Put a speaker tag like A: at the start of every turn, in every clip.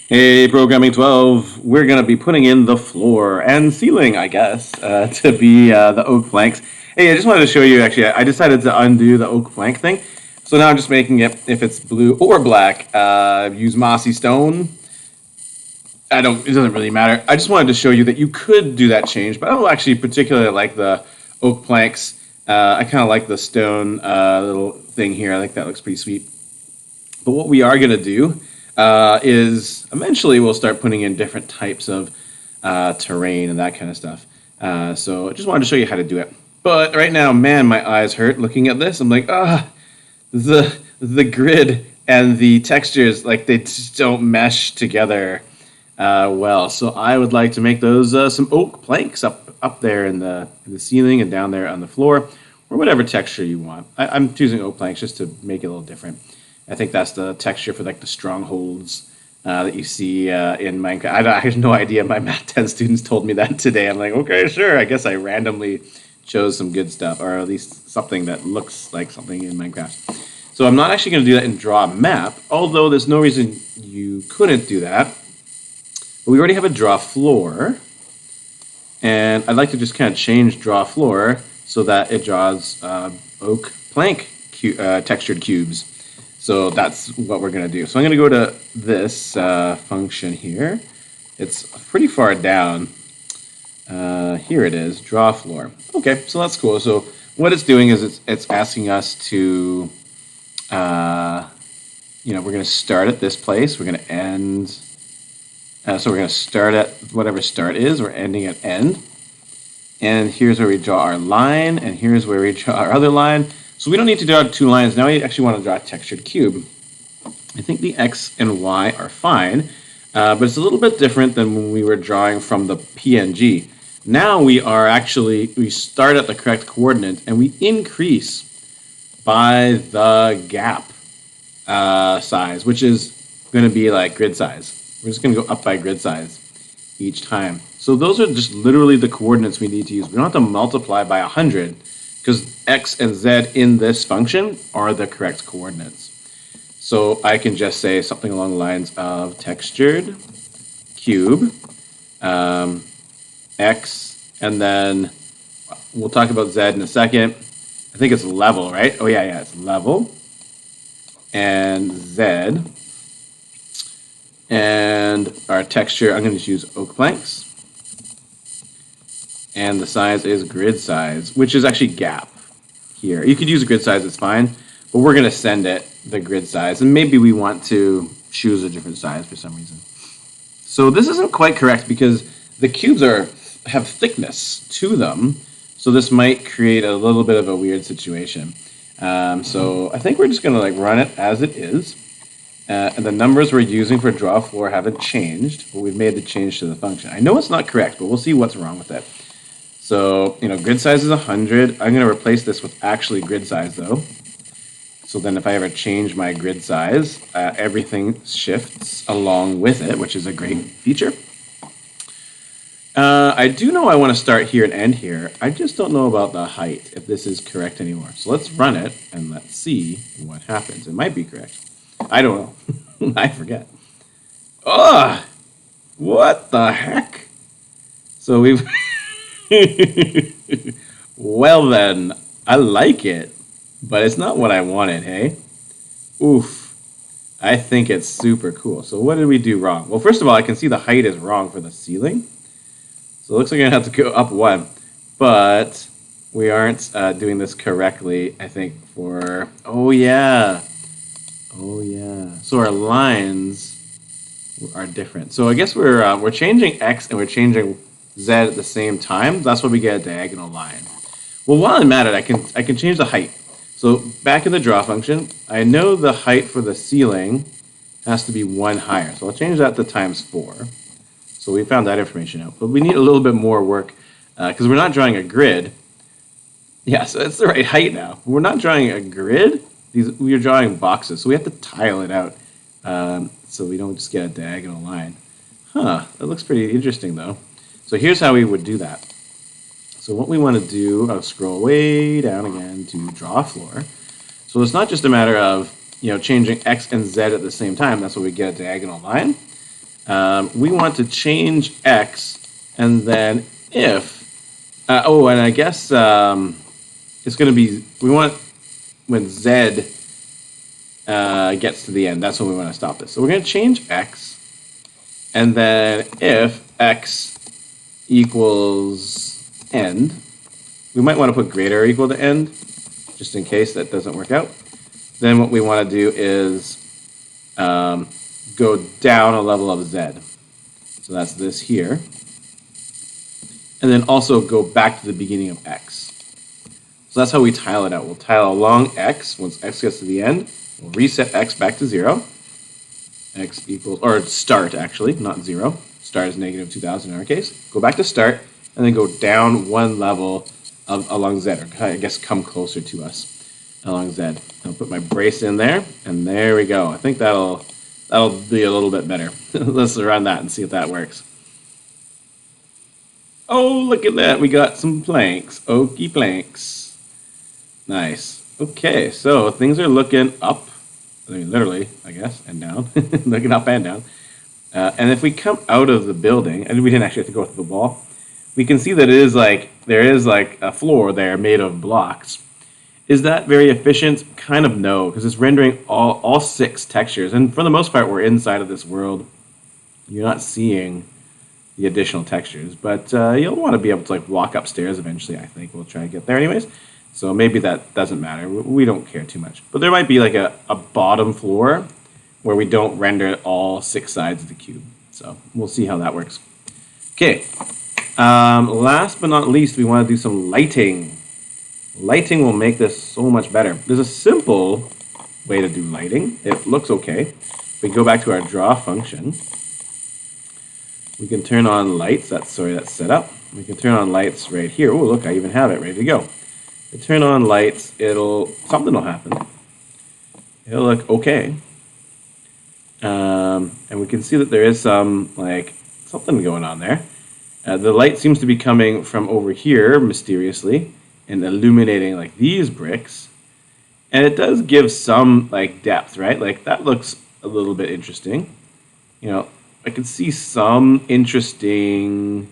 A: Hey, Programming 12, we're going to be putting in the floor and ceiling, I guess, to be the oak planks. Hey, I just wanted to show you, actually, I decided to undo the oak plank thing. So now I'm just making it, if it's blue or black, use mossy stone. It doesn't really matter. I just wanted to show you that you could do that change, but I don't actually particularly like the oak planks. I kind of like the stone little thing here. I think that looks pretty sweet. But what we are going to do is eventually we'll start putting in different types of terrain and that kind of stuff. So I just wanted to show you how to do it. But right now, man, my eyes hurt looking at this. I'm like, the grid and the textures, like they just don't mesh together well. So I would like to make those some oak planks up there in the ceiling and down there on the floor, or whatever texture you want. I'm choosing oak planks just to make it a little different. I think that's the texture for like the strongholds that you see in Minecraft. I have no idea. My Math 10 students told me that today. I'm like, okay, sure. I guess I randomly chose some good stuff, or at least something that looks like something in Minecraft. So I'm not actually going to do that and draw a map, although there's no reason you couldn't do that. But we already have a draw floor, and I'd like to just kind of change draw floor so that it draws oak plank textured cubes. So that's what we're going to do. So I'm going to go to this function here. It's pretty far down. Here it is, draw floor. Okay, so that's cool. So what it's doing is it's asking us to, we're going to start at this place. We're going to end. So we're going to start at whatever start is. We're ending at end. And here's where we draw our line. And here's where we draw our other line. So we don't need to draw two lines. Now we actually want to draw a textured cube. I think the X and Y are fine, but it's a little bit different than when we were drawing from the PNG. Now we start at the correct coordinate and we increase by the gap size, which is going to be like grid size. We're just going to go up by grid size each time. So those are just literally the coordinates we need to use. We don't have to multiply by 100. Because X and Z in this function are the correct coordinates. So I can just say something along the lines of textured cube, X, and then we'll talk about Z in a second. I think it's level, right? Oh, yeah, it's level. And Z. And our texture, I'm going to just use oak planks. And the size is grid size, which is actually gap here. You could use grid size, it's fine, but we're going to send it the grid size, and maybe we want to choose a different size for some reason. So this isn't quite correct because the cubes have thickness to them, so this might create a little bit of a weird situation. So I think we're just going to run it as it is, and the numbers we're using for draw floor haven't changed, but we've made the change to the function. I know it's not correct, but we'll see what's wrong with it. So, grid size is 100. I'm going to replace this with actually grid size, though. So then if I ever change my grid size, everything shifts along with it, which is a great feature. I do know I want to start here and end here. I just don't know about the height, if this is correct anymore. So let's run it, and let's see what happens. It might be correct. I don't know. I forget. Ugh! What the heck? So we've... Well then, I like it, but it's not what I wanted, hey? Oof. I think it's super cool. So what did we do wrong? Well, first of all, I can see the height is wrong for the ceiling. So it looks like I'm going to have to go up one. But we aren't doing this correctly, I think, for... Oh, yeah. So our lines are different. So I guess we're changing X and we're changing Z at the same time. That's why we get a diagonal line. Well, while I'm at it, I can change the height. So back in the draw function, I know the height for the ceiling has to be 1 higher. So I'll change that to times 4. So we found that information out. But we need a little bit more work because we're not drawing a grid. Yeah, so it's the right height now. We're not drawing a grid. We are drawing boxes. So we have to tile it out so we don't just get a diagonal line. That looks pretty interesting, though. So here's how we would do that. So what we want to do, I'll scroll way down again to draw floor. So it's not just a matter of changing X and Z at the same time. That's why we get a diagonal line. we want to change x, and then if, and I guess it's going to be, we want when z gets to the end, that's when we want to stop this. So we're going to change x, and then if x equals end, we might want to put greater or equal to end, just in case that doesn't work out. Then what we want to do is go down a level of z. So that's this here. And then also go back to the beginning of x. So that's how we tile it out. We'll tile along x. Once x gets to the end, we'll reset x back to 0. X equals, or start actually, not 0. Start is negative 2000 in our case. Go back to start, and then go down one level along z, or I guess come closer to us along z. I'll put my brace in there, and there we go. I think that'll be a little bit better. Let's run that and see if that works. Oh, look at that. We got some planks. Okie planks. Nice. Okay, so things are looking up. I mean, literally, I guess, and down. Looking up and down. And if we come out of the building, and we didn't actually have to go through the wall, we can see that there is like a floor there made of blocks. Is that very efficient? Kind of no, because it's rendering all 6 textures. And for the most part, we're inside of this world. You're not seeing the additional textures. But you'll want to be able to like walk upstairs eventually, I think. We'll try to get there anyways. So maybe that doesn't matter. We don't care too much. But there might be like a bottom floor where we don't render all 6 sides of the cube. So we'll see how that works. Okay. Last but not least, we want to do some lighting. Lighting will make this so much better. There's a simple way to do lighting. It looks okay. If we go back to our draw function, we can turn on lights. That's set up. We can turn on lights right here. Oh, look, I even have it ready to go. If we turn on lights, something will happen. It'll look okay. And we can see that there is something going on there. The light seems to be coming from over here mysteriously and illuminating like these bricks, and it does give some like depth, right? Like that looks a little bit interesting. You know, I can see some interesting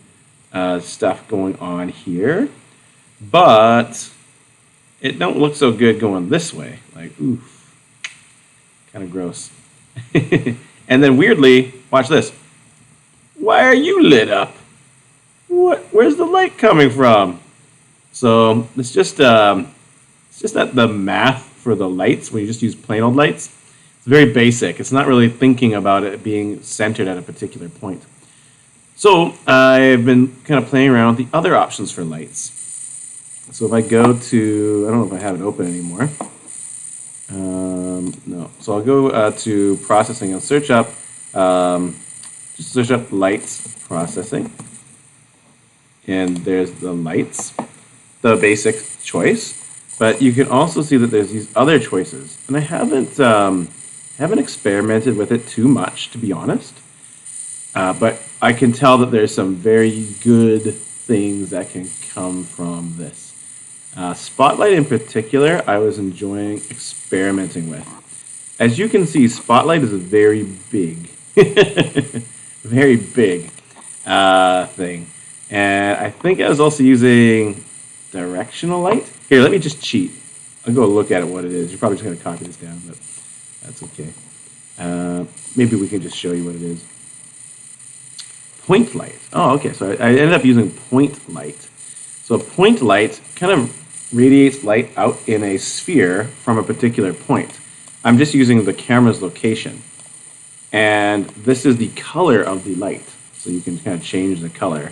A: stuff going on here, but it don't look so good going this way. Like, oof, kind of gross. And then weirdly, watch this. Why are you lit up? Where's the light coming from? So it's just that the math for the lights, when you just use plain old lights, it's very basic. It's not really thinking about it being centered at a particular point. So I've been kind of playing around with the other options for lights. So if I go to, I don't know if I have it open anymore. No. So I'll go to processing and search up lights processing. And there's the lights, the basic choice. But you can also see that there's these other choices. And I haven't experimented with it too much, to be honest. But I can tell that there's some very good things that can come from this. Spotlight in particular, I was enjoying experimenting with. As you can see, Spotlight is a very big, very big thing. And I think I was also using directional light. Here, let me just cheat. I'll go look at what it is. You're probably just going to copy this down, but that's okay. Maybe we can just show you what it is. Point light. Oh, okay. So I ended up using point light. So point light kind of radiates light out in a sphere from a particular point. I'm just using the camera's location. And this is the color of the light. So you can kind of change the color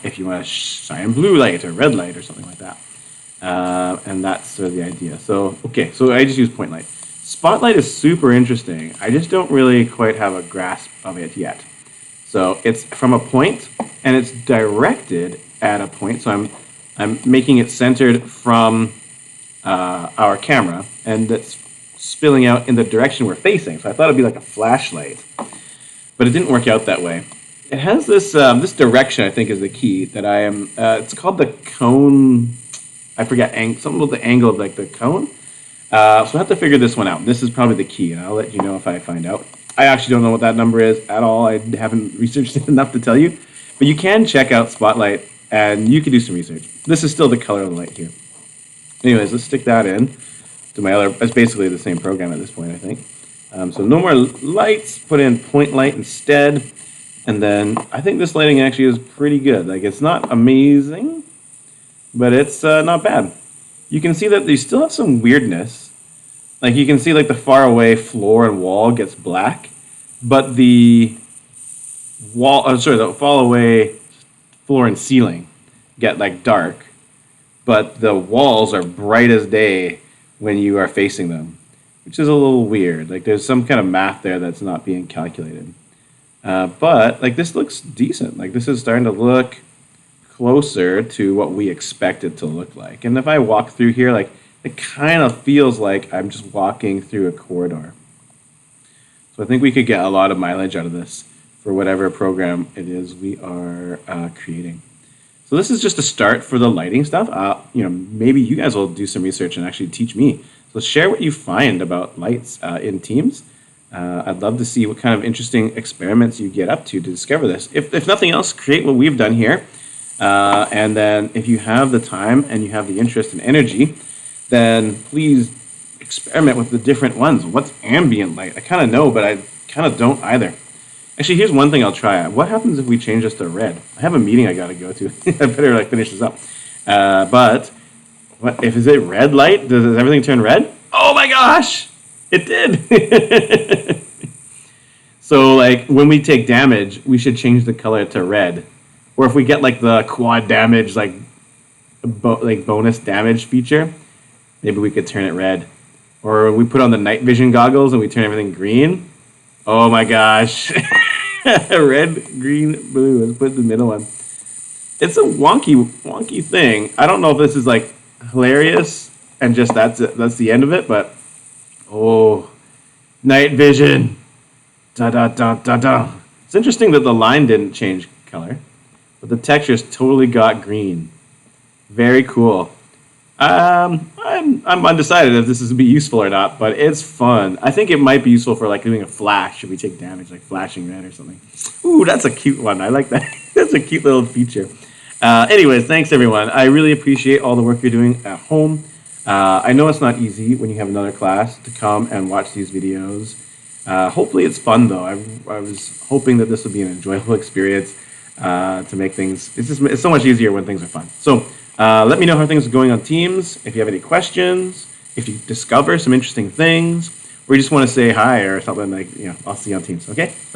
A: if you want to shine blue light or red light or something like that. And that's sort of the idea. So, okay, so I just use point light. Spotlight is super interesting. I just don't really quite have a grasp of it yet. So it's from a point, and it's directed at a point. So I'm making it centered from our camera, and it's spilling out in the direction we're facing. So I thought it'd be like a flashlight, but it didn't work out that way. It has this this direction, I think, is the key that I am. It's called the cone. I forget something about the angle of like the cone. So I have to figure this one out. This is probably the key, and I'll let you know if I find out. I actually don't know what that number is at all. I haven't researched it enough to tell you. But you can check out Spotlight, and you can do some research. This is still the color of the light here. Anyways, let's stick that in to my other. It's basically the same program at this point, I think. So no more lights. Put in point light instead. And then I think this lighting actually is pretty good. Like, it's not amazing, but it's not bad. You can see that they still have some weirdness. Like, you can see like the far away floor and wall gets black, but the the far away floor and ceiling get like dark, but the walls are bright as day when you are facing them, which is a little weird. Like, there's some kind of math there that's not being calculated. But like, this looks decent. Like, this is starting to look closer to what we expect it to look like. And if I walk through here, like, it kind of feels like I'm just walking through a corridor. So I think we could get a lot of mileage out of this for whatever program it is we are creating. So this is just a start for the lighting stuff. Maybe you guys will do some research and actually teach me. So share what you find about lights in Teams. I'd love to see what kind of interesting experiments you get up to discover this. If nothing else, create what we've done here. And then if you have the time and you have the interest and energy, then please experiment with the different ones. What's ambient light? I kind of know, but I kind of don't either. Actually, here's one thing I'll try. What happens if we change this to red? I have a meeting I got to go to. I better finish this up. But what if is it red light? Does everything turn red? Oh my gosh! It did. So like, when we take damage, we should change the color to red. Or if we get like the quad damage, like bonus damage feature, maybe we could turn it red. Or we put on the night vision goggles and we turn everything green. Oh my gosh. Red, green, blue. Let's put the middle one. It's a wonky thing. I don't know if this is like hilarious and just that's it. That's the end of it, but oh, night vision. Da da da da da. It's interesting that the line didn't change color, but the textures totally got green. Very cool. I'm undecided if this is going to be useful or not, but it's fun. I think it might be useful for like doing a flash if we take damage, like flashing red or something. Ooh, that's a cute one. I like that. That's a cute little feature. Anyways, thanks everyone. I really appreciate all the work you're doing at home. I know it's not easy when you have another class to come and watch these videos. Hopefully it's fun though. I was hoping that this would be an enjoyable experience to make things. It's so much easier when things are fun. So. Let me know how things are going on Teams. If you have any questions, if you discover some interesting things, or you just want to say hi or something, I'll see you on Teams. Okay? Thanks.